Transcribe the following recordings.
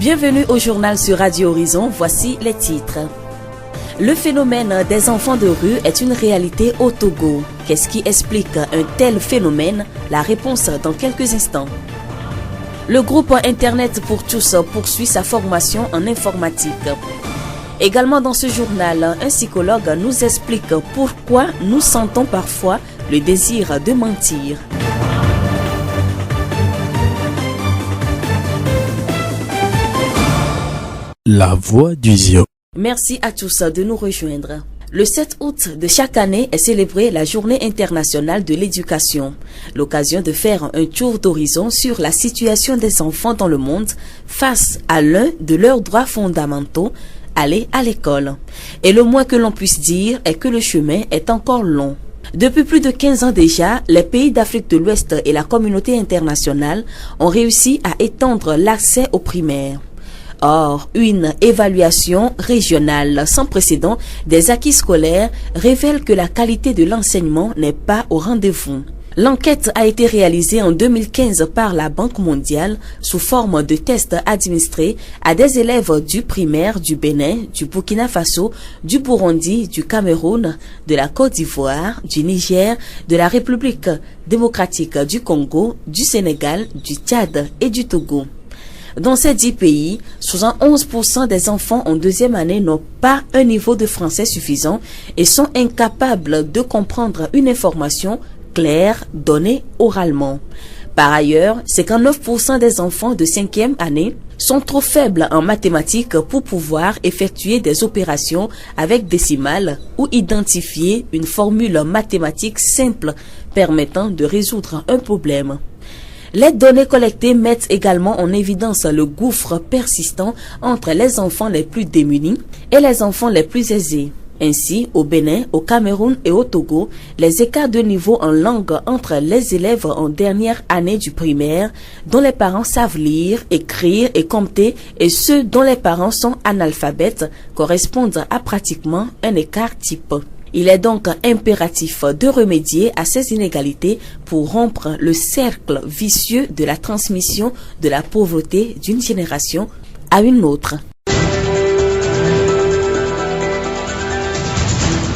Bienvenue au journal sur Radio Horizon, voici les titres. Le phénomène des enfants de rue est une réalité au Togo. Qu'est-ce qui explique un tel phénomène? La réponse dans quelques instants. Le groupe Internet pour tous poursuit sa formation en informatique. Également dans ce journal, un psychologue nous explique pourquoi nous sentons parfois le désir de mentir. La voix du Zio. Merci à tous de nous rejoindre. Le 7 août de chaque année est célébrée la Journée internationale de l'éducation, l'occasion de faire un tour d'horizon sur la situation des enfants dans le monde face à l'un de leurs droits fondamentaux, aller à l'école. Et le moins que l'on puisse dire est que le chemin est encore long. Depuis plus de 15 ans déjà, les pays d'Afrique de l'Ouest et la communauté internationale ont réussi à étendre l'accès aux primaires. Or, une évaluation régionale sans précédent des acquis scolaires révèle que la qualité de l'enseignement n'est pas au rendez-vous. L'enquête a été réalisée en 2015 par la Banque mondiale sous forme de tests administrés à des élèves du primaire du Bénin, du Burkina Faso, du Burundi, du Cameroun, de la Côte d'Ivoire, du Niger, de la République démocratique du Congo, du Sénégal, du Tchad et du Togo. Dans ces 10 pays, 71% des enfants en deuxième année n'ont pas un niveau de français suffisant et sont incapables de comprendre une information claire donnée oralement. Par ailleurs, 59% des enfants de cinquième année sont trop faibles en mathématiques pour pouvoir effectuer des opérations avec décimales ou identifier une formule mathématique simple permettant de résoudre un problème. Les données collectées mettent également en évidence le gouffre persistant entre les enfants les plus démunis et les enfants les plus aisés. Ainsi, au Bénin, au Cameroun et au Togo, les écarts de niveau en langue entre les élèves en dernière année du primaire, dont les parents savent lire, écrire et compter, et ceux dont les parents sont analphabètes, correspondent à pratiquement un écart type. Il est donc impératif de remédier à ces inégalités pour rompre le cercle vicieux de la transmission de la pauvreté d'une génération à une autre.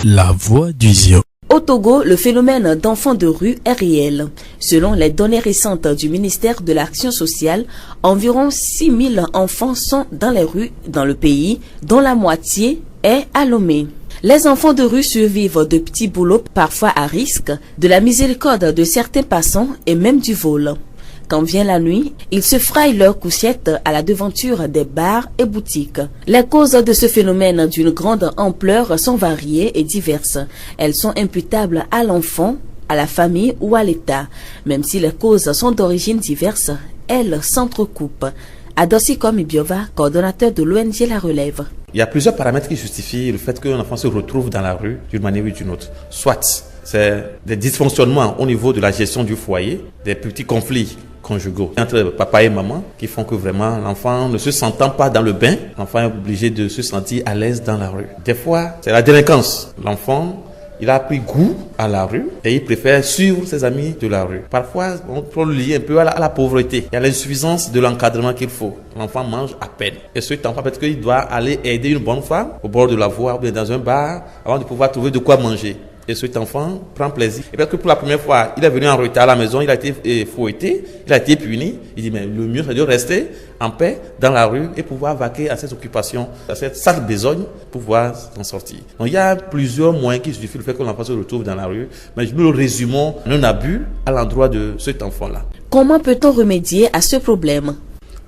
La voix du Zio. Au Togo, le phénomène d'enfants de rue est réel. Selon les données récentes du ministère de l'Action sociale, environ 6 000 enfants sont dans les rues dans le pays, dont la moitié est à Lomé. Les enfants de rue survivent de petits boulots parfois à risque, de la miséricorde de certains passants et même du vol. Quand vient la nuit, ils se frayent leur couchette à la devanture des bars et boutiques. Les causes de ce phénomène d'une grande ampleur sont variées et diverses. Elles sont imputables à l'enfant, à la famille ou à l'État. Même si les causes sont d'origine diverses, elles s'entrecoupent. Adossi Komibiova, coordonnateur de l'ONG La Relève. Il y a plusieurs paramètres qui justifient le fait qu'un enfant se retrouve dans la rue d'une manière ou d'une autre. Soit c'est des dysfonctionnements au niveau de la gestion du foyer, des petits conflits conjugaux entre papa et maman qui font que vraiment l'enfant ne se sentant pas dans le bain, l'enfant est obligé de se sentir à l'aise dans la rue. Des fois, c'est la délinquance. L'enfant, il a pris goût à la rue et il préfère suivre ses amis de la rue. Parfois, on peut le lier un peu à la pauvreté. Il y a l'insuffisance de l'encadrement qu'il faut. L'enfant mange à peine. Et cet enfant, peut-être qu'il doit aller aider une bonne femme au bord de la voie ou bien dans un bar avant de pouvoir trouver de quoi manger. Et cet enfant prend plaisir. Et parce que pour la première fois, il est venu en retard à la maison, il a été fouetté, il a été puni. Il dit, mais le mieux, c'est de rester en paix dans la rue et pouvoir vaquer à ses occupations, à cette sale besogne, pour pouvoir s'en sortir. Donc il y a plusieurs moyens qui justifient le fait que l'enfant se retrouve dans la rue. Mais nous le résumons en un abus à l'endroit de cet enfant-là. Comment peut-on remédier à ce problème?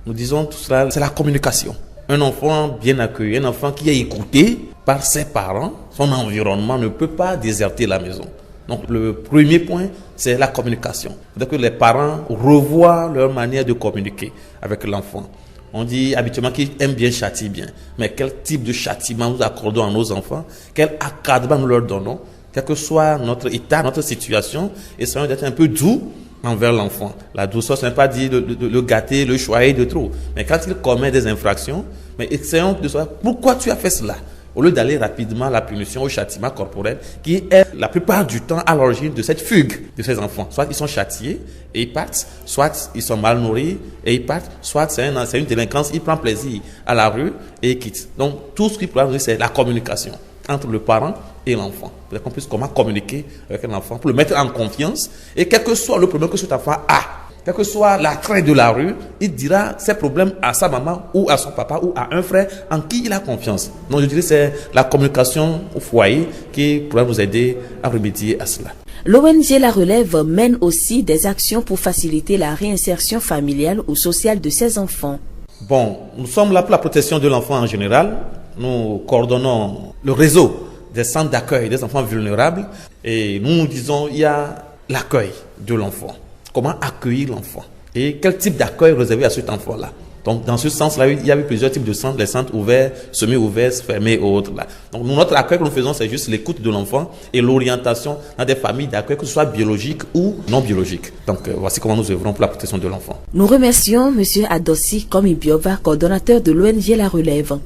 Nous disons tout cela, c'est la communication. Un enfant bien accueilli, un enfant qui est écouté par ses parents, son environnement ne peut pas déserter la maison. Donc le premier point, c'est la communication. C'est-à-dire que les parents revoient leur manière de communiquer avec l'enfant. On dit habituellement qu'ils aiment bien châtier bien. Mais quel type de châtiment nous accordons à nos enfants? Quel encadrement nous leur donnons? Quel que soit notre état, notre situation, essayons d'être un peu doux envers l'enfant. La douceur, ce n'est pas dire le gâter, le choyer de trop. Mais quand il commet des infractions, mais essayons de savoir pourquoi tu as fait cela. au lieu d'aller rapidement à la punition, au châtiment corporel, qui est la plupart du temps à l'origine de cette fugue de ces enfants. Soit ils sont châtiés et ils partent, soit ils sont mal nourris et ils partent, soit c'est une délinquance, ils prennent plaisir à la rue et ils quittent. Donc tout ce qu'il faut avoir, c'est la communication entre le parent et l'enfant. Pour qu'on puisse comment communiquer avec un enfant, pour le mettre en confiance, et quel que soit le problème que cet enfant a, quel que soit l'attrait de la rue, il dira ses problèmes à sa maman ou à son papa ou à un frère en qui il a confiance. Donc je dirais que c'est la communication au foyer qui pourrait nous aider à remédier à cela. L'ONG La Relève mène aussi des actions pour faciliter la réinsertion familiale ou sociale de ces enfants. Bon, nous sommes là pour la protection de l'enfant en général. Nous coordonnons le réseau des centres d'accueil des enfants vulnérables et nous disons il y a l'accueil de l'enfant. Comment accueillir l'enfant et quel type d'accueil réservé à cet enfant-là. Donc dans ce sens-là, il y a eu plusieurs types de centres, les centres ouverts, semi-ouverts, fermés et autres. Là. Donc notre accueil que nous faisons, c'est juste l'écoute de l'enfant et l'orientation dans des familles d'accueil, que ce soit biologiques ou non biologiques. Donc voici comment nous œuvrons pour la protection de l'enfant. Nous remercions M. Adossi Komibiova, coordonnateur de l'ONG La Relève.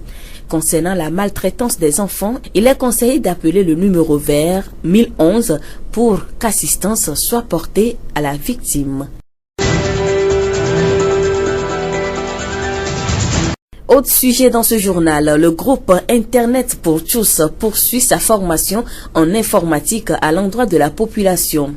Concernant la maltraitance des enfants, il est conseillé d'appeler le numéro vert 1011 pour qu'assistance soit portée à la victime. Autre sujet dans ce journal, le groupe Internet pour tous poursuit sa formation en informatique à l'endroit de la population.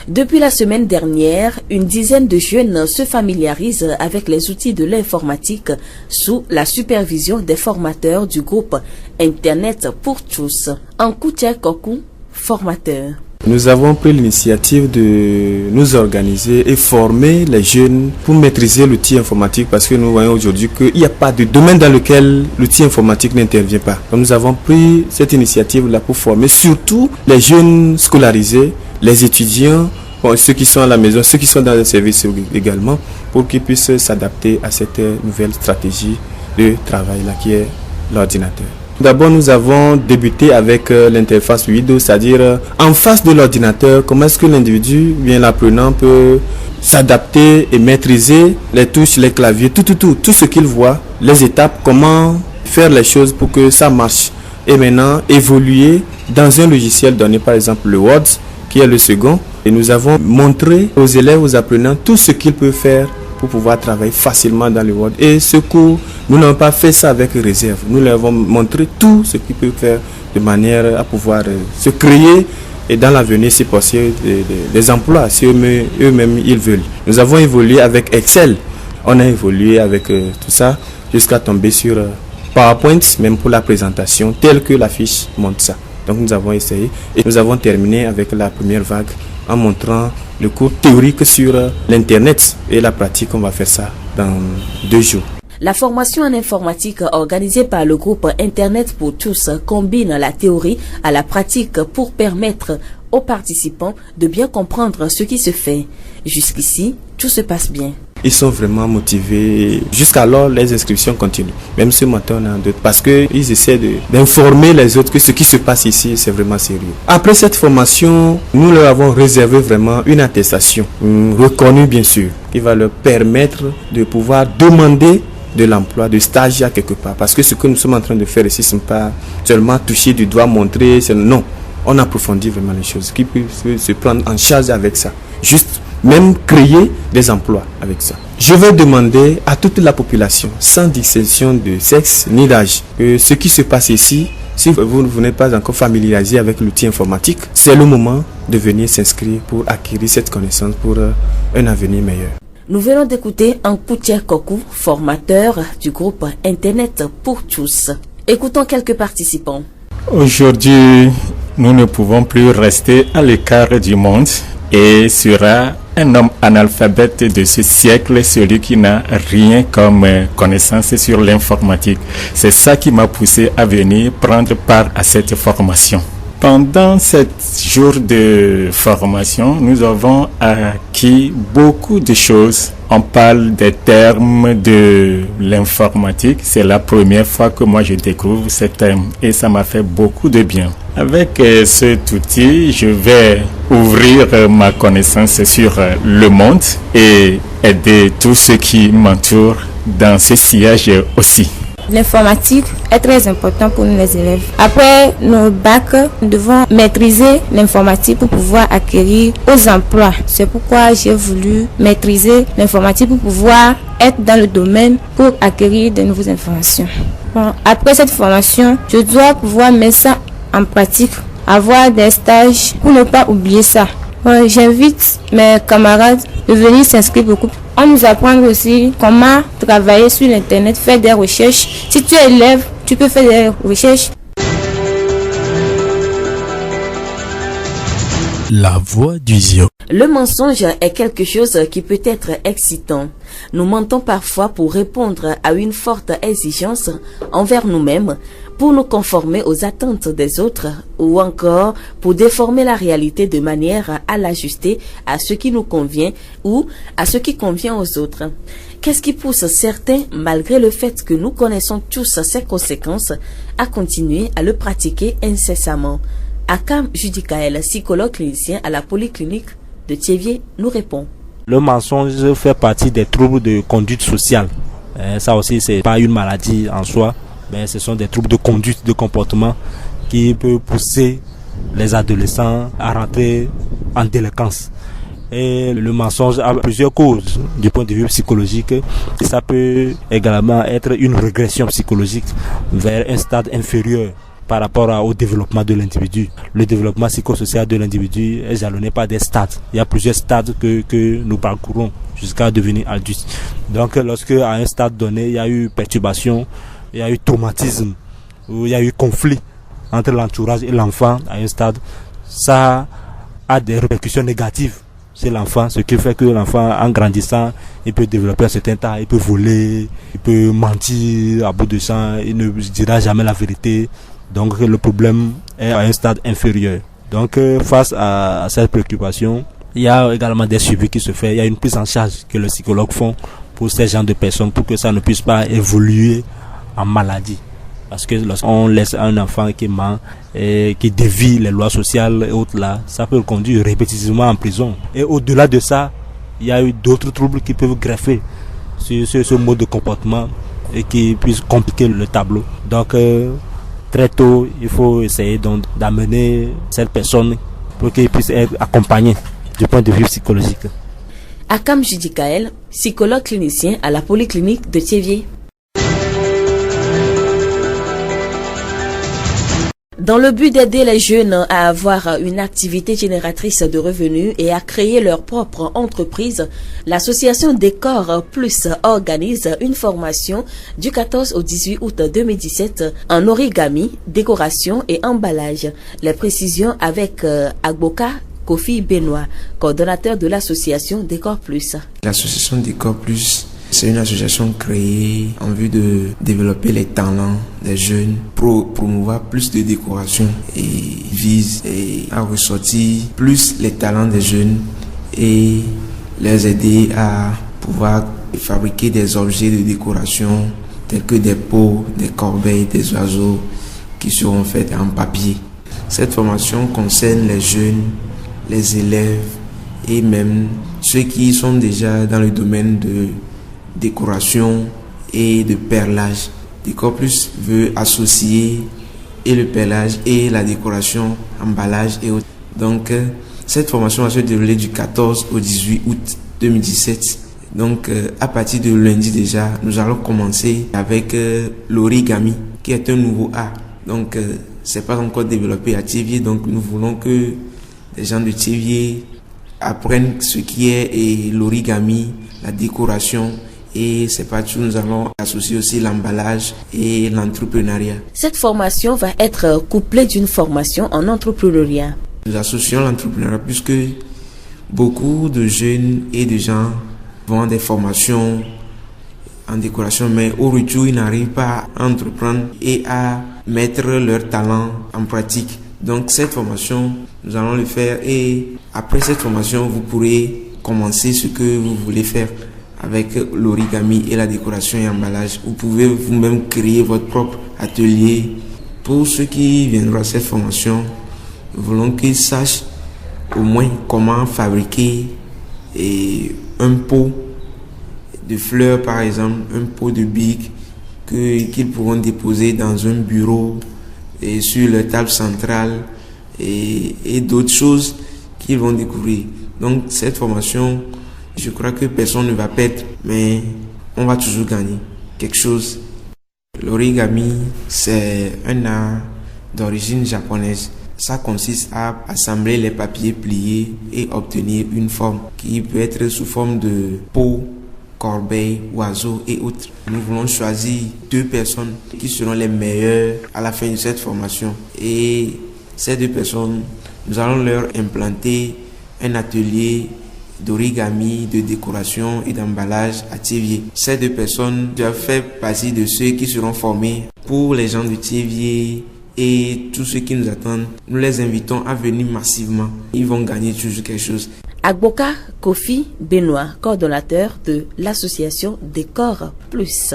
Depuis la semaine dernière, une dizaine de jeunes se familiarisent avec les outils de l'informatique sous la supervision des formateurs du groupe Internet pour tous. Ankoutia Kokou, formateur. Nous avons pris l'initiative de nous organiser et former les jeunes pour maîtriser l'outil informatique parce que nous voyons aujourd'hui qu'il n'y a pas de domaine dans lequel l'outil informatique n'intervient pas. Donc nous avons pris cette initiative-là pour former surtout les jeunes scolarisés, les étudiants, ceux qui sont à la maison, ceux qui sont dans le service également, pour qu'ils puissent s'adapter à cette nouvelle stratégie de travail-là qui est l'ordinateur. D'abord, nous avons débuté avec l'interface vidéo, c'est-à-dire en face de l'ordinateur, comment est-ce que l'individu, bien l'apprenant, peut s'adapter et maîtriser les touches, les claviers, tout ce qu'il voit, les étapes, comment faire les choses pour que ça marche. Et maintenant, évoluer dans un logiciel donné, par exemple le Word, qui est le second. Et nous avons montré aux élèves, aux apprenants, tout ce qu'ils peuvent faire pour pouvoir travailler facilement dans le Word. Et ce cours, nous n'avons pas fait ça avec réserve. Nous leur avons montré tout ce qu'ils peuvent faire de manière à pouvoir se créer et dans l'avenir, si possible, des emplois, si eux-mêmes ils veulent. Nous avons évolué avec Excel. On a évolué avec tout ça jusqu'à tomber sur PowerPoint, même pour la présentation, telle que la fiche montre ça. Donc nous avons essayé et nous avons terminé avec la première vague en montrant le cours théorique sur l'Internet et la pratique. On va faire ça dans 2 jours. La formation en informatique organisée par le groupe Internet pour tous combine la théorie à la pratique pour permettre aux participants de bien comprendre ce qui se fait. Jusqu'ici, tout se passe bien. Ils sont vraiment motivés. Jusqu'alors, les inscriptions continuent. Même ce matin, on a d'autres. Parce qu'ils essaient d'informer les autres que ce qui se passe ici, c'est vraiment sérieux. Après cette formation, nous leur avons réservé vraiment une attestation, reconnue bien sûr, qui va leur permettre de pouvoir demander de l'emploi, de stage à quelque part. Parce que ce que nous sommes en train de faire ici, ce n'est pas seulement toucher du doigt, montrer. Non, on approfondit vraiment les choses. Qui peut se prendre en charge avec ça. Juste même créer des emplois avec ça. Je vais demander à toute la population, sans distinction de sexe ni d'âge, que ce qui se passe ici, si vous n'êtes pas encore familiarisé avec l'outil informatique, c'est le moment de venir s'inscrire pour acquérir cette connaissance pour un avenir meilleur. Nous venons d'écouter Ankoutia Kokou, formateur du groupe Internet pour tous. Écoutons quelques participants. Aujourd'hui, nous ne pouvons plus rester à l'écart du monde et sera un homme analphabète de ce siècle, celui qui n'a rien comme connaissance sur l'informatique. C'est ça qui m'a poussé à venir prendre part à cette formation. Pendant 7 jours de formation, nous avons acquis beaucoup de choses. On parle des termes de l'informatique. C'est la première fois que moi je découvre ces termes et ça m'a fait beaucoup de bien. Avec cet outil, je vais ouvrir ma connaissance sur le monde et aider tous ceux qui m'entourent dans ce sillage aussi. L'informatique est très important pour nous les élèves. Après nos bacs, nous devons maîtriser l'informatique pour pouvoir acquérir aux emplois. C'est pourquoi j'ai voulu maîtriser l'informatique pour pouvoir être dans le domaine pour acquérir de nouvelles informations. Bon, après cette formation, je dois pouvoir mettre ça en pratique, avoir des stages pour ne pas oublier ça. Bon, j'invite mes camarades de venir s'inscrire beaucoup. On nous apprend aussi comment travailler sur l'internet, faire des recherches. Si tu es élève, tu peux faire des recherches. La voix du ZIO. Le mensonge est quelque chose qui peut être excitant. Nous mentons parfois pour répondre à une forte exigence envers nous-mêmes, pour nous conformer aux attentes des autres ou encore pour déformer la réalité de manière à l'ajuster à ce qui nous convient ou à ce qui convient aux autres. Qu'est-ce qui pousse certains, malgré le fait que nous connaissons tous ses conséquences, à continuer à le pratiquer incessamment? Akam Judikael, psychologue clinicien à la polyclinique de Thiévié, nous répond. Le mensonge fait partie des troubles de conduite sociale. Ça aussi, c'est pas une maladie en soi, mais ce sont des troubles de conduite, de comportement qui peuvent pousser les adolescents à rentrer en délinquance. Et le mensonge a plusieurs causes du point de vue psychologique. Et ça peut également être une régression psychologique vers un stade inférieur par rapport au développement de l'individu. Le développement psychosocial de l'individu est jalonné par des stades. Il y a plusieurs stades que nous parcourons jusqu'à devenir adultes. Donc lorsque à un stade donné, il y a eu perturbation, il y a eu traumatisme, ou il y a eu conflit entre l'entourage et l'enfant à un stade, ça a des répercussions négatives chez l'enfant, ce qui fait que l'enfant, en grandissant, il peut développer un certain temps, il peut voler, il peut mentir à bout de champ, il ne dira jamais la vérité. Donc le problème est à un stade inférieur. Donc face à cette préoccupation, il y a également des suivis qui se font, il y a une prise en charge que les psychologues font pour ces genres de personnes, pour que ça ne puisse pas évoluer en maladie. Parce que lorsqu'on laisse un enfant qui ment et qui dévie les lois sociales et autres là, ça peut le conduire répétitivement en prison. Et au-delà de ça, il y a eu d'autres troubles qui peuvent greffer sur ce mode de comportement et qui puissent compliquer le tableau. Donc très tôt, il faut essayer donc d'amener cette personne pour qu'elle puisse être accompagnée du point de vue psychologique. Akam Judikael, psychologue clinicien à la polyclinique de Thiévié. Dans le but d'aider les jeunes à avoir une activité génératrice de revenus et à créer leur propre entreprise, l'association Décor Plus organise une formation du 14 au 18 août 2017 en origami, décoration et emballage. Les précisions avec Agboka Kofi Benoît, coordonnateur de l'association Décor Plus. L'association Décor Plus, c'est une association créée en vue de développer les talents des jeunes, promouvoir plus de décoration et vise à ressortir plus les talents des jeunes et les aider à pouvoir fabriquer des objets de décoration tels que des pots, des corbeilles, des oiseaux qui seront faits en papier. Cette formation concerne les jeunes, les élèves et même ceux qui sont déjà dans le domaine de décoration et de perlage. Décor Plus veut associer et le perlage et la décoration, emballage et autres. Donc cette formation va se dérouler du 14 au 18 août 2017. Donc à partir de lundi déjà, nous allons commencer avec l'origami qui est un nouveau art. Donc c'est pas encore développé à Thiévié, donc nous voulons que les gens de Thiévié apprennent ce qui est l'origami, la décoration. Et c'est pas tout, nous allons associer aussi l'emballage et l'entrepreneuriat. Cette formation va être couplée d'une formation en entrepreneuriat. Nous associons l'entrepreneuriat puisque beaucoup de jeunes et de gens vont des formations en décoration, mais au retour, ils n'arrivent pas à entreprendre et à mettre leur talent en pratique. Donc cette formation, nous allons le faire et après cette formation, vous pourrez commencer ce que vous voulez faire. Avec l'origami et la décoration et emballage, vous pouvez vous-même créer votre propre atelier. Pour ceux qui viendront à cette formation, nous voulons qu'ils sachent au moins comment fabriquer un pot de fleurs, par exemple, un pot de bic qu'ils pourront déposer dans un bureau et sur leur table centrale et d'autres choses qu'ils vont découvrir. Donc cette formation, je crois que personne ne va perdre, mais on va toujours gagner quelque chose. L'origami, c'est un art d'origine japonaise. Ça consiste à assembler les papiers pliés et obtenir une forme qui peut être sous forme de pot, corbeille, oiseau et autres. Nous voulons choisir 2 personnes qui seront les meilleures à la fin de cette formation. Et ces 2 personnes, nous allons leur implanter un atelier d'origami, de décoration et d'emballage à Thiévié. Ces 2 personnes doivent faire partie de ceux qui seront formés pour les gens de Thiévié et tous ceux qui nous attendent. Nous les invitons à venir massivement. Ils vont gagner toujours quelque chose. Agboka Kofi Benoît, coordonnateur de l'association Décor Plus.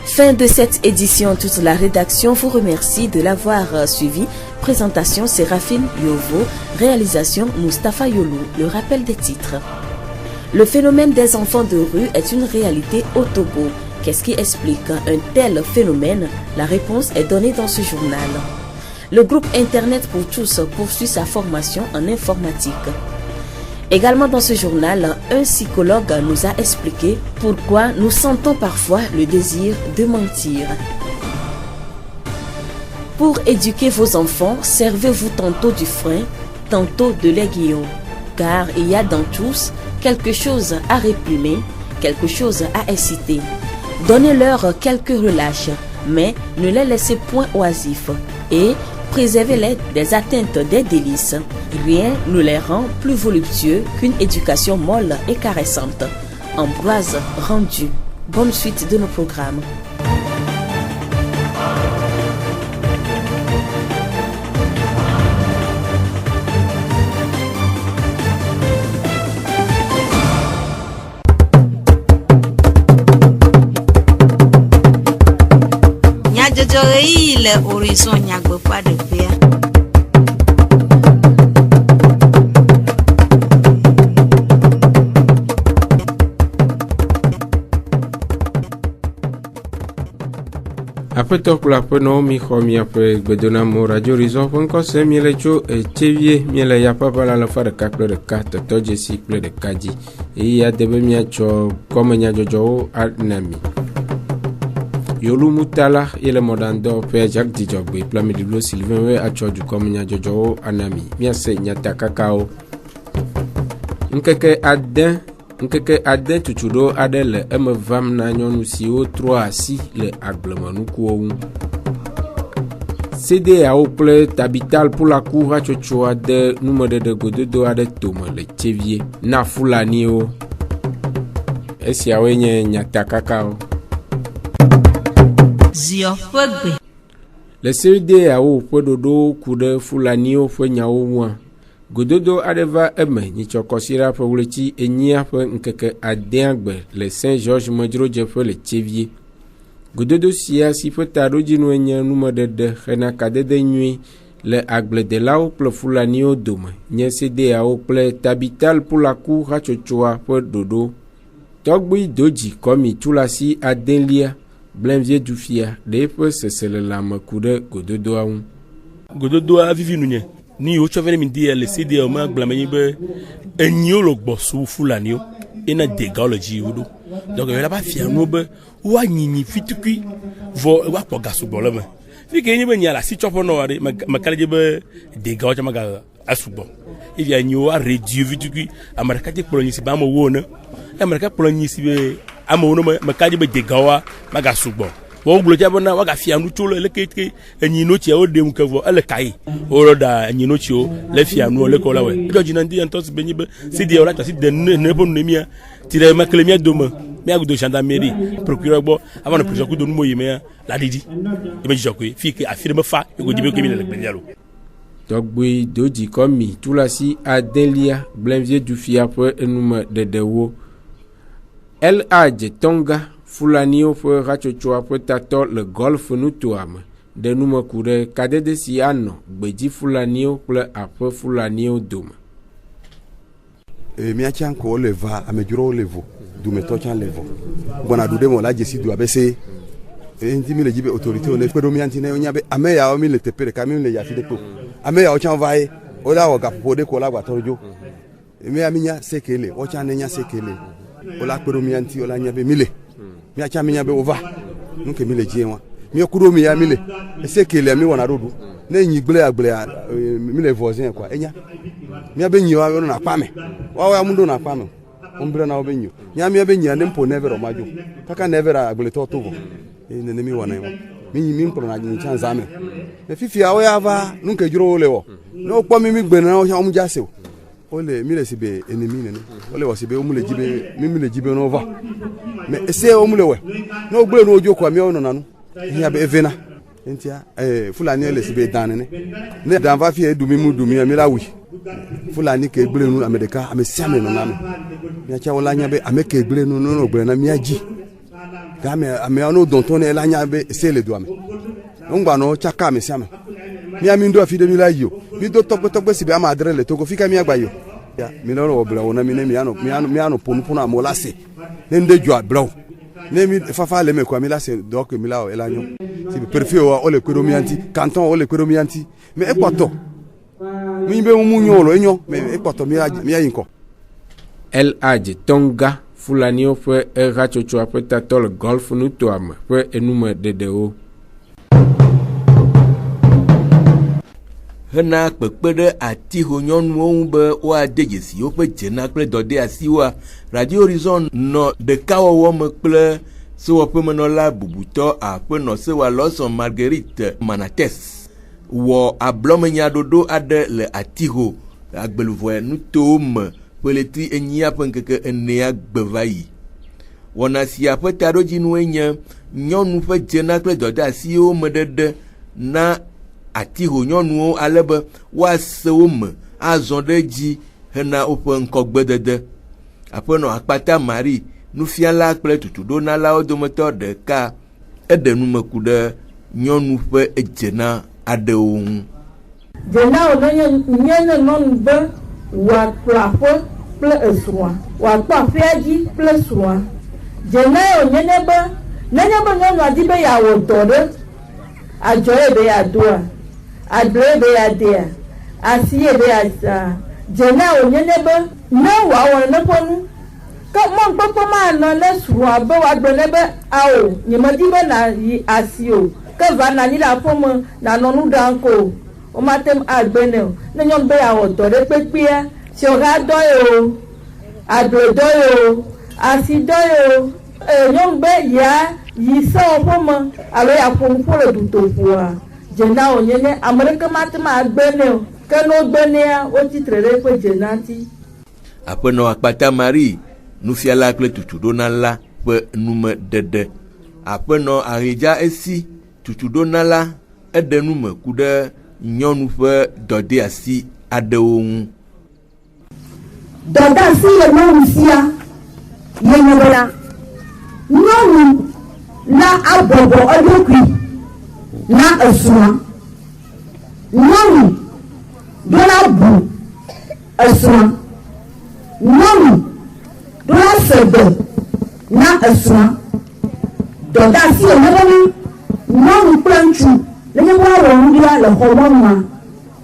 Fin de cette édition, toute la rédaction vous remercie de l'avoir suivi. Présentation Séraphine Yovo, réalisation Mustapha Yolou. Le rappel des titres. Le phénomène des enfants de rue est une réalité au Togo. Qu'est-ce qui explique un tel phénomène? La réponse est donnée dans ce journal. Le groupe Internet pour tous poursuit sa formation en informatique. Également dans ce journal, un psychologue nous a expliqué pourquoi nous sentons parfois le désir de mentir. Pour éduquer vos enfants, servez-vous tantôt du frein, tantôt de l'aiguillon, car il y a dans tous quelque chose à réprimer, quelque chose à exciter. Donnez-leur quelques relâches, mais ne les laissez point oisifs et préservez-les des atteintes des délices. Rien ne les rend plus voluptueux qu'une éducation molle et caressante. Ambroise Rendu. Bonne suite de nos programmes. Le horizon nyagbe pas de paix. Après tout, pour la peine, mi xomi après bedona mo radio horizon encore c'est miele cho et Thiévié miele ya papa la fa de 4 de 4 to jesi ple de kadi et ya debe mi cho comme nya jojo anami. Yolu Mutala et le modando Père Jacques Dijogbe Plamidilo Sylvain we acho du komnya jojo anami miase nyata kakao nkeke aden tutudo adele emevam na nyonu si o 3 à 6 le aglemanu ko CD a ople tabital pour la cour a chochoa de numéro de gododo ade tome le Thiévié na fulani o esi awenye nyata kakao. Le CED a au point dodo kude fulani o fwe nyao mwa. Gododo adeva eme ni chokosira pe wuleti enyia pe nkeke adenagbe le Saint-Georges Modro jefe le Thiévié. Gododo siya si fe taro jinu enya nume dede khena kadede nyui le agble de lao ple fulani o dome. Nye CED a au ple tabital pour la cour ha chochoa pe dodo. Togbi doji komi tulasi adenlia. Blanvier du fia, des fois c'est le lame coude gododo a un. Gododo a vivi nous ni o chovene mi dia le CD o ma blameni be enyo lo gbosu fulani o ina de gology udo. Donc elle a pas fia no be wa nyinyi fitukui vo wa po gasu bolome. Fi ke nyi be nyala si chopo no ware ma kaleje be de gology ma ga asubo. Il y a nyo a réduire fitukui amaraka te polonyi si ba mo wona. Amaraka polonyi si be amono makaji be degawa maga sugbo wo bloja bona waga fianu cholo le keke enyino chi o dem kevo ele kai o da enyino chi o le fianu le ko lawe do jinandi entos benyi be si di ora tasi de ne bon nemia tire maklemia doma mi agudo gendarmerie procureur bo avant le procureur do numo yeme la didi e be jokwe fi ke affirme fa e go dibe ke mi le bendialo Togbi doji komi tulasi adelia Blanvier du fia pour enuma de dewo El Hadj Tonga Fulani o fue rachochoa pour tato le golf nutuam ɖe numeku ɖe kadede si anɔ gbedzi fulaniwo kple aƒe fulaniwo dome. Míatsã ko le va amedzrowo le vo dumetɔ tsã le vo gbɔna du ɖe me la dzesi du abe se enti mi le dzi be autorité ne kpe ɖo mía ŋuti ne wonya be ame yawo mi le teƒe ɖeka mi le yafi ɖe kpo ame yawo tsã va ye wola wɔ gaƒoƒo ɖe ko la gbatɔ dzo mía mi nya seke le wotsã ne nya seke le wola kpe ɖo mía ŋuti wola nya be mi le míatsã mi nya be wova nu ke mi le dzi wa mi ku ɖo mi ya mi le seke le mi wɔna ɖo ɖu ne nyi gblea mi le voisin quoi enya mía be nyi wa wonɔ akpa me wawo ya mu ɖo na akpa me ombre na wo be nyi mía be nyi ne mpo neve ro madzo kaka neve ra agbletɔ to vo nene mi wɔna mi kplɔ na nyi tsã zame ne fifia wo ya va nu ke dzro wo le wɔ ne wo kpɔ mi gbe na wo tsã wo mu dzase o le mi le si be enemi nene o le wɔ si be wo mu le dzi be mi le dzi be no va mais ese wo mu le wɔ ne wo gble no dzo ko mi wo nɔ nanu ya be evena entia fulani le si be dan ne dan va fi edu mi la wi fulani ke gble nu ame ɖeka ame sia ame nɔ na me mi tsã wo la nya be ame ke gble nu no gble na mi adzi game ame no donto ne la nya be se le do ame ngba no chaka ame sia ame mi ndo afi de mi la yo mi do tokpe si be ama adre le togo fika mi agba yo ya mi no ro bla wona mi ne mi ano ponu am la se ne nde jo abla ne mi fafa le me kwa mi la se donc mi la o la nyo si be préfet o le kwedo mi anti canton o le kwedo mi anti mais e poto mi be mu nyolo enyo mais e poto mi yinko El Hadj Tonga fulaniwo ƒe ehatsotsoa ƒe tatɔ le golf nutoa me ƒe enume ɖeɖewo. Hena kpekpe ɖe atiho nyɔnuwo ŋu be woade dzesi woƒe dzena kple dɔde asiwoa, Radio Horizon nɔ ɖekawɔwɔ me kple sewɔƒemenɔla bubutɔ aƒenɔ sewalɔsɔ Marguerite Manates wɔ ablɔmenyaɖoɖo aɖe le atiho agbeluvɔe nutowo me ƒeletri enyia ƒe ŋkeke enea gbe va yi. Wɔna sia ƒe taɖodzinue nye nyɔnu ƒe dzena kple dɔde asiwo me ɖeɖe na atiho nyɔnuwo ale be woase wo me azɔ ɖe dzi hena woƒe ŋkɔgbedede. Aƒenɔ Akpata Marie nufiala kple tutuɖonalawo dometɔ ɖeka eɖe numeku ɖe nyɔnu ƒe edzena aɖewo ŋu. Dzenawo nye nyɔnu be wòakplɔ aƒe kple esrɔ̃a, wòakpɔ aƒea dzi kple srɔ̃a. Dzenawo nenye be nyɔnua di be yeawɔ dɔ ɖe, adzɔ ye be yeadoa, agble ye be yeadea, asi ye be yeazã. Dzenawo nenye be ne wòawɔ neƒe nu, ke mɔkpɔkpɔ manɔ ne srɔ̃a be wòagblɔ ne be ao nyemedi be na yi asi o, ke va na anyi le aƒe me nanɔ nu ɖam ko. Womatem agbe ne o ne nyɔnu be yeawɔ dɔ ɖe kpekpea tsiɔha dɔ ye o agble dɔ ye o asi dɔ ye o nyɔnu be yi sewɔƒe me alo yeaƒo nuƒo le dutoƒoa dzena wònye ame ɖeke matem agbe ne o ke ne wogbe nea wotsitre ɖe eƒe dzena ŋuti. Aƒenɔ Akpata Marie nufiala kple tutuɖonala ƒe numeɖeɖe. Aƒenɔ Ahidza esi tutuɖonala eɖe nume ku ɖe nyɔnu ƒe dɔde asi aɖewo ŋu. Dɔde asi le nyɔnu sia ye nye bena nyɔnu la abɔbɔ eɖokui na esrɔ̃a. Nyɔnu do la bu esrɔ̃a. Nyɔnu do la sebe na esrɔ̃a. Dɔde asi le nye bena nyɔnu kple ŋutsu nenye be woawɔ nu ɖa le xɔ mɔnua,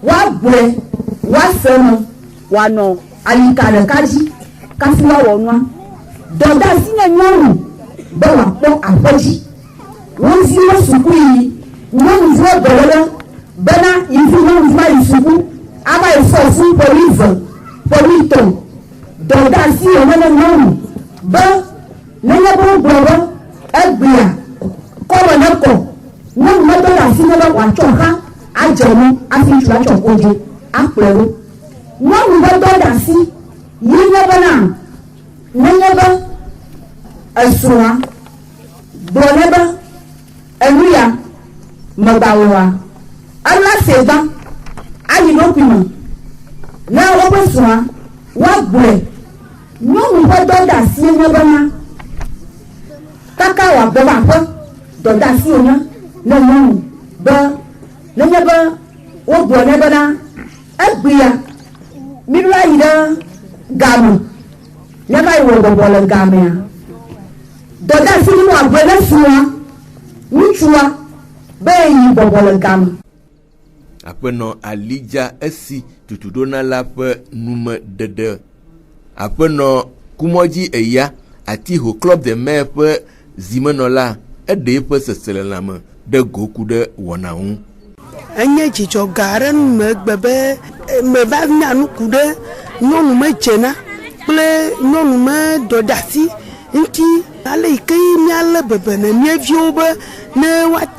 woagblɔe, woaseme, woanɔ alika ɖeka dzi kafi woawɔ nua. Dɔde asi nye nyɔnu be wòakpɔ aƒe dzi. Woviwo suku yi, nyɔnuviwo dɔ ɖe bena yifi nyɔnuvi yi suku ava yi fɔ fu ƒe 8 Dɔde asi le nye nyɔnu be nenye be wogblɔ be egbea kɔme ne kɔ. Nyɔnu me do asi ne be wòatsɔ xa adze nu afi ŋutsu atsɔ kodzi akplɔ wo. Nyɔnu be do asi yi nye bena nenye be esrɔ̃a gblɔ ne be enu ya megbawoa ela segba ayi ɖokui me ne woƒe srɔ̃a woagblɔe. Nyɔnu ƒe do asi nye bena kaka wòagbe va aƒe dɔde asi wònye ne nyɔnu be nenye be wogblɔ nɛ bena egbea miɖo yi ɖe game míava yi wɔ bɔbɔ le gamea dɔdeasi nínú agbe ne sua ŋutsua be yi bɔbɔ le game. Aƒenɔ Alidza esi tutuɖona la ƒe numedede. Aƒenɔ Kumɔdzi Eya Atiho Club de Maire ƒe zimenɔla eɖe eƒe seselelãme ɖe go ku ɖe wɔna ŋu. Enye dzidzɔ gã aɖe nu megbe be meva nya nuku ɖe nyɔnu medzena kple nyɔnu medɔdeasi ŋuti ale yi ke míalé bebe ne míeviwo be ne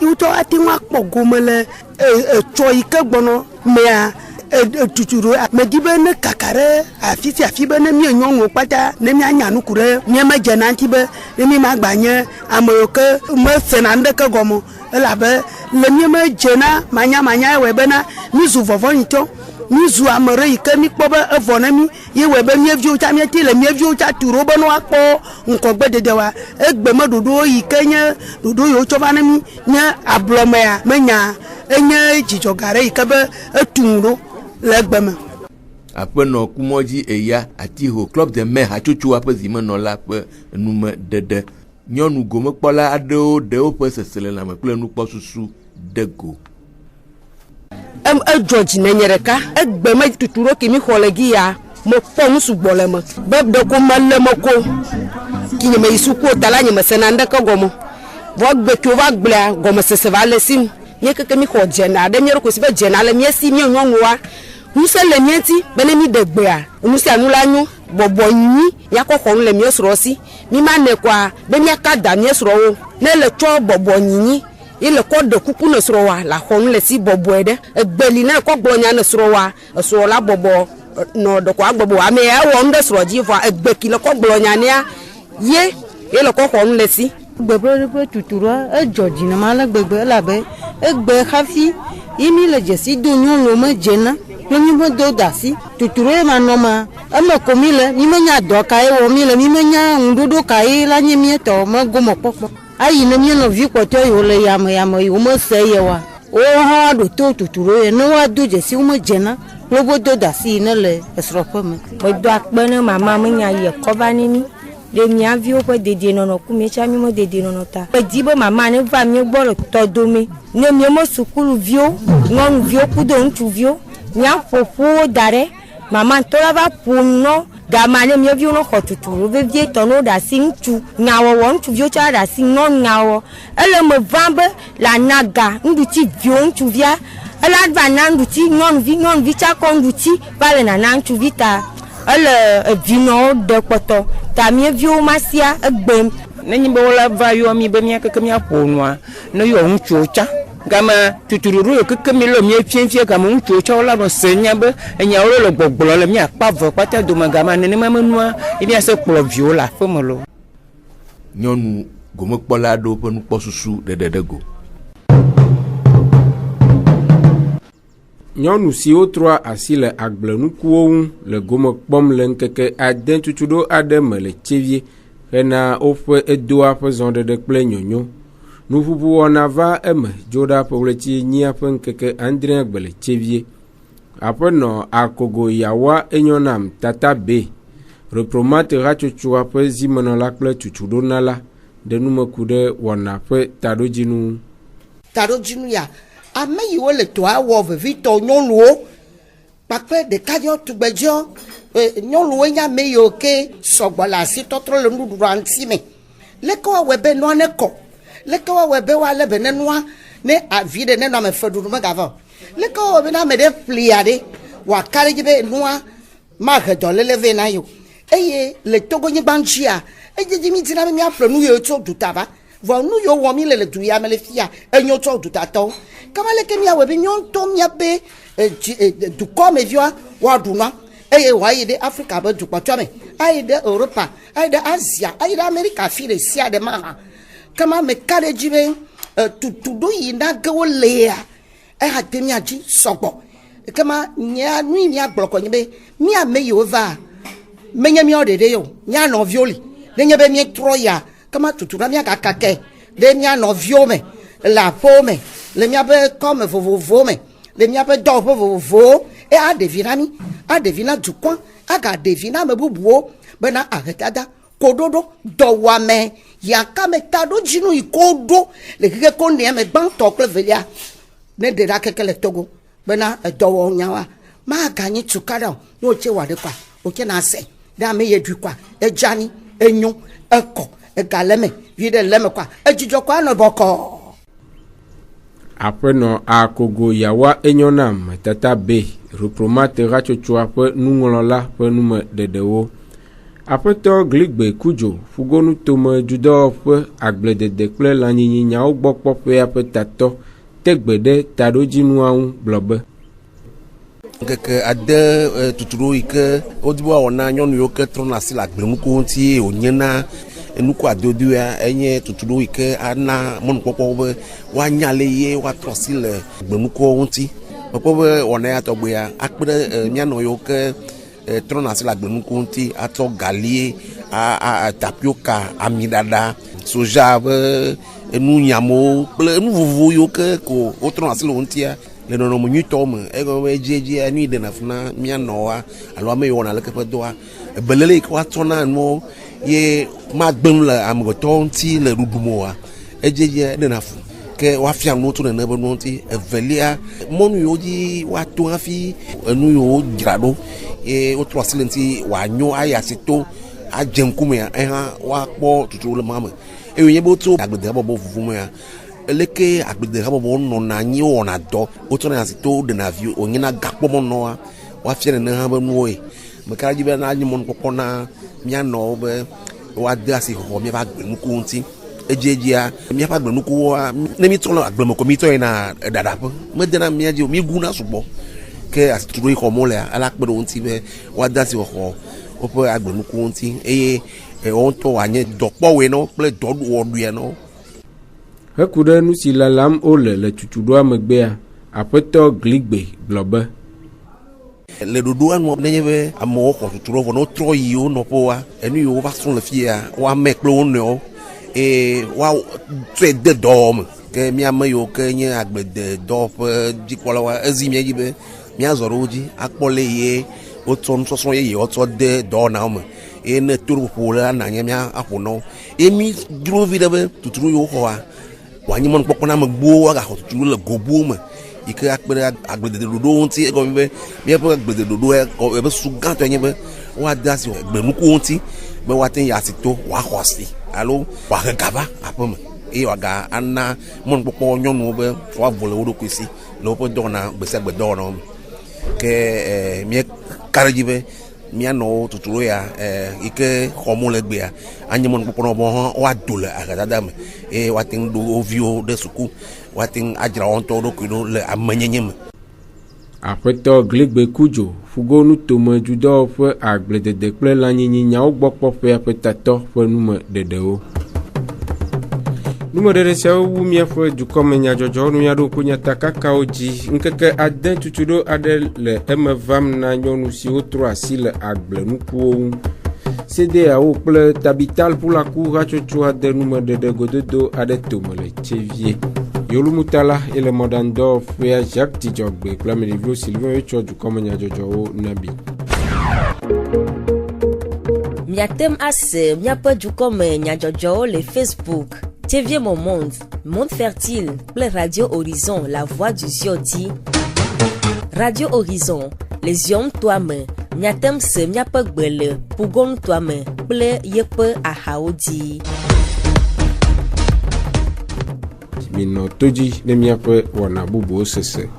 wotɔ ate ŋu akpɔ gome le etsɔ yi ke gbɔnɔ mea tutu ɖo medi be ne kaka ɖe afi sia afi be ne mie nyɔnuwo kpata ne míanya nuku ɖe míemedzena ŋuti be ne mi magba nye ame yiwo ke mesena ŋɖeke gɔme elabe le míemedzena manyamanya ewɔe bena mízu vɔvɔnyitɔ mízu ame ɖe yi ke míkpɔ be evɔ ne mí ye wɔe be míeviwo tsa míete le míeviwo tsa tu ɖo be ne woakpɔ ŋkɔgbedede wa egbe me ɖoɖo yi ke nye ɖoɖo yiwo tsɔ va ne mí nye ablɔmea menya enye dzidzɔ gã ɖe yi ke be etu ŋu ɖo le egbe me. Aƒenɔ Kumɔdzi Eya Atiho Club de Maire hatsotsoa ƒe zimenɔla ƒe numedede. Nyɔnu gomekpɔla aɖewo ɖe woƒe seselelãme kple nukpɔsusu de go. Edzɔ dzi nenye ɖeka egbe me tutu ɖo ke mi xɔ le gi ya me kpɔ nu sugbɔ le me be ɖeko mele me ko ki nye me yi suku ta la nye me sena ŋɖeke gɔme vɔ gbe ke va gblea gɔmesese va le si nu nye keke mi xɔ dzena ɖe mi ɖo kosi be dzena le miesi mi nyɔnua ŋusẽ le mieti be ne mi ɖe gbea nu sia nu la nyo bɔbɔ nyi yakɔ xɔ nu le mia srɔ̃ si mi ma ne kɔa be miaka da mia srɔ̃wo ne le tsɔ bɔbɔ nyinyi il le kɔ de kuku ne srɔ̃ wa la xɔ nu le si bɔbɔe ɖe egbeli ne kɔ gblɔ nya ne srɔ̃ wa esrɔ̃ la bɔbɔ nɔ ɖe kɔ agbɔbɔ ame ya wɔ nu ɖe srɔ̃ dzi vɔ egbe ki le kɔ gblɔ nya nea ye le kɔ xɔ nu le si. Gbegbe ƒe tutuɖo edzɔ dzi ne ma le gbegbe elabe egbe hafi yi mi le dzesi do nyɔnuwo me dzena kple mi me do dasi tutuɖo ye ma nɔ ma eme ko mi le mi menya dɔ ka ye wɔ mi le mi menya ŋuɖoɖo ka ye la nye mietɔ me gome kpɔkpɔ ayi ne mi nɔvi kpɔtɔ yiwo le yame yiwo me se ye wa wo hã ɖo to tutuɖo ye ne woado dzesi wo me dzena kple wodo dasi yi ne le esrɔ̃ƒe me. Medo akpe ne mama menya yi ekɔ va ne mi ɖe mia viwo ƒe dedienɔnɔ ku mietsa mi me dedienɔnɔ ta. Edi be mama ne va mie gbɔ le tɔdome ne mie me sukuluviwo nyɔnuviwo kudo ŋutsuviwo miaƒoƒo da ɖe mama ŋutɔ la va ƒo nɔ gama ne mie viwo no xɔ tutuɖo vevie tɔ no ɖe asi ŋutsu nyawɔwɔ ŋutsuviwo tsɔ ɖe asi nyɔnu nyawɔ ele me va be la naga ŋuɖuti viwo ŋutsuvia ela va na ŋuɖuti nyɔnuvi tsa kɔ ŋuɖuti va le nana ŋutsuvi ta ele evinɔwo ɖe kpɔtɔ ta mie viwo ma sia egbe. Nenye be wole va yɔ mi be mia keke mia ƒo nua ne yɔ ŋutsuwo tsa game tutuɖoɖo yo keke mi le mie fiefie game ŋutsuwo tsa wola nɔ se nya be enyawo le gbɔgblɔ le mia kpa ve kpata dome game nenema menua mia se kplɔ viwo le aƒe me lo. Nyɔnu gomekpɔla aɖewo ƒe nukpɔsusu ɖeɖe go. Nyɔnu siwo trɔa asi le agblenukuwo ŋu le gome kpɔm le ŋkeke ade tutuɖo aɖe me le tsevie hena woƒe edoa ƒe zɔɖeɖe kple nyonyo. Nuƒuƒu wɔna va eme dzo ɖa ƒe ɣleti nyia ƒe ŋkeke andre gbe le tsevie. Aƒenɔ Akogo Yawa enyo nam Tata B. Repromate hatsotsoa ƒe zimenɔla kple tutuɖonala ɖe numeku ɖe wɔna ƒe taɖodzinu. Taɖodzinu ya ame yiwo le toa wɔ vevitɔ nyɔnuwo kpakple ɖekadzɔ tugbedzɔ nyɔnuwo nye ame yiwo ke sɔgbɔ le asi tɔtrɔ le nuɖuɖua ŋuti me leke woawɔe be nua ne kɔ leke woawɔe be woalé be ne nua ne avi ɖe ne nɔ ame fe ɖuɖu megava leke woawɔe be ne ame ɖe ƒlia ɖe wòaka ɖe dzi be nua mahe dɔléle vɛ na yewo eye le Togonyigba ŋutia edzedzi mi dina be miaƒle nu yiwo tso duta va vɔ nu yiwo wɔm mi le du ya me le fia enyo tso dutatɔwo kama leke miawɔe be nyɔntɔ miabe dukɔ meviwa woaɖu nua eye wòayi ɖe Afrika be dukpɔtɔ me ayi ɖe Europa ayi ɖe Asia ayi ɖe Amerika fi ɖe sia ɖe ma hã kama me ka ɖe dzi be tutuɖo yi na ge wo lea eha te miadzi sɔgbɔ kama nya nu yi miagblɔ kɔ nye be miame yiwo va menye miawo ɖeɖe o mia nɔviwo li nenye be mietrɔ ya kama tutuɖoa miagakake ɖe mia nɔviwo me le aƒewo me le miabe comme vovovo me le miabe dɔ ƒe vovovowo e aɖevina mi aɖevina dukɔ aga ɖevina ame bubuwo bena ahedada koɖoɖo dɔwɔame yakame taɖodzinu yi ko ɖo le keke ko nea me gbãtɔ kple velia ne ɖe ɖa keke le Togo bena edɔwɔ nyawa maganyi tuka ɖa o ne wotse wɔ aɖe kɔa wotse na se ɖe ame ye ɖui kɔa edzani enyo ekɔ ega le me vi ɖe le me kɔa edzidzɔ kɔa anɔ bɔkɔ. Aƒenɔ Akogo Yawa enyonam tata B repromate ratsotsoa ƒe nuŋlɔla ƒe nume ɖeɖewo. Aƒetɔ Gligbe Kudzo fugonu tome dudɔ ƒe agbledede kple lãnyinyawo gbɔ kpɔƒea ƒe tatɔ tegbe ɖe taɖodzinuawo ŋu gblɔ be. Ŋkeke ade tuturo yi ke wodi be wɔna nyɔnu yiwo ke trɔna asi le agblenukuwo ŋuti wònye na enuku adodoa enye tuturo yi ke ana mɔnukpɔkpɔwo be woanya le ye woatrɔ asi le agblenukuwo ŋuti. Mekpɔ be wɔna ya tɔgbea akpe ɖe míanɔ yiwo ke trɔna asi le agblenukuwo ŋuti atrɔ gali tapioka amiɖaɖa soja be enu nyamewo kple enu vovovo yiwo ke ko wotrɔna asi le wo ŋutia le nɔnɔme nyuitɔwo me egɔme be edzedze enu yi ɖena funa míanɔwoa alo ame yiwo wɔna leke ƒe dɔa belele yi ke woatsɔna nuwo ye magbenu le amegbetɔwo ŋuti le ɖuɖu me oa edzedze ɖena fu ke woafia nuwo tso nene be nuwo ŋuti. Evelia mɔnu yiwo dzi woato hafi enu yiwo dzra ɖo ye wotrɔ asi le ŋuti wòanyo ayi asi to adze ŋkumea ehã woakpɔ tuturo le ma me eye nye be wotso agbledehabɔbɔ vovovo mea eleke agbledehabɔbɔ nɔna anyi wɔna dɔ wotsɔna asi to ɖena vi wònyena gakpɔmɔnɔa woafia nene hã be nuwoe meka dzi be na nye mɔnukpɔkpɔ na míanɔwo be woade asi xɔxɔ míaƒe agblenukuwo ŋuti edzedzea míaƒe agblenukuwoa ne mítrɔ le agbleme ko mítɔ yina ɖaɖaƒe medena mía dzi o míguna sugbɔ ke asituro yi xɔ mo lea ala kpe ɖe wo ŋuti be woade asi xɔxɔ woƒe agblenukuwo ŋuti eye wo ŋutɔ wòanye dɔkpɔwoe nɔ kple dɔwɔɖuia nɔ. Heku ɖe nu si lalam wole le tutuɖoa megbea Aƒetɔ Gligbe gblɔ be. Le ɖoɖoa nu nenye be amewo xɔ tuturo vɔ ne wotrɔ yi wo nɔƒewoa enu yiwo va srɔ̃ le fia woame kple wo nɔewo eye woatsɔe de dɔwɔ me ke míame yiwo ke nye agblededɔ ƒe dzikpɔlawoa ezi mía dzi be míazɔ ɖe wo dzi akpɔ le ye wotsɔ nusɔsrɔ̃ yeye wotsɔ de dɔwɔnawo me eye ne toɖoƒo le ananye mía aƒonɔwo eye mí dzro vi ɖe be tuturo yiwo xɔa wòanyi mɔnukpɔkpɔ na amegbuwo woagaxɔ tuturo le gobuwo me yi ke akpe ɖe agbledeɖoɖowo ŋuti egɔme be míaƒe agbledeɖoɖoa ebe su gãtɔ nye be woade asi agblenukuwo ŋuti be woate yi asi to wòaxɔ asi alo wòahe gava aƒe me eye wòaga ana mɔnukpɔkpɔ nyɔnuwo be woavɔ le wo ɖokui si le woƒe dɔwɔna gbe sia gbe dɔwɔnawo me ke míeka ɖe dzi be míanɔwo tuturo ya yi ke xɔmo le gbea anye mɔnukpɔkpɔ na wo woado le ahedada me eye woate ŋu ɖo wo viwo ɖe suku woate ŋu adzra wo ŋutɔ ɖokui ɖo le amenyenye me. Aƒetɔ Gligbe Kudzo fugonu tome dudɔ ƒe agbledede kple lãnyinyawo gbɔ kpɔƒea ƒe tatɔ ƒe nume ɖeɖewo. Numeɖeɖe siawo wu míaƒe dukɔme nyadzɔdzɔwo nu míaɖo ŋku nyatakakawo dzi ŋkeke ade tutuɖo aɖe le eme vam na nyɔnu siwo trɔ asi le agblenukuwo ŋu. CDAO kple Tabital Pulaku hatsotso ade numeɖeɖe gododo aɖe tome le Tsevie. Yolumutala ele mɔɖaŋudɔ ƒea Jacques Dzidzɔgbe kple ameɖeviwo Sylvain wotsɔ dukɔme nyadzɔdzɔwo nabi. Miatem ase miaƒe dukɔme nyadzɔdzɔwo le Facebook, Tsevie Monde, Monde Fertile kple Radio Horizon, La Voix du Ziodi. Radio Horizon, les yom toame, miatem se miaƒe gbe le Pugon toame kple yeƒe ahawo dzi. Minɔ to dzi ne míaƒe wɔna bubuwo sese.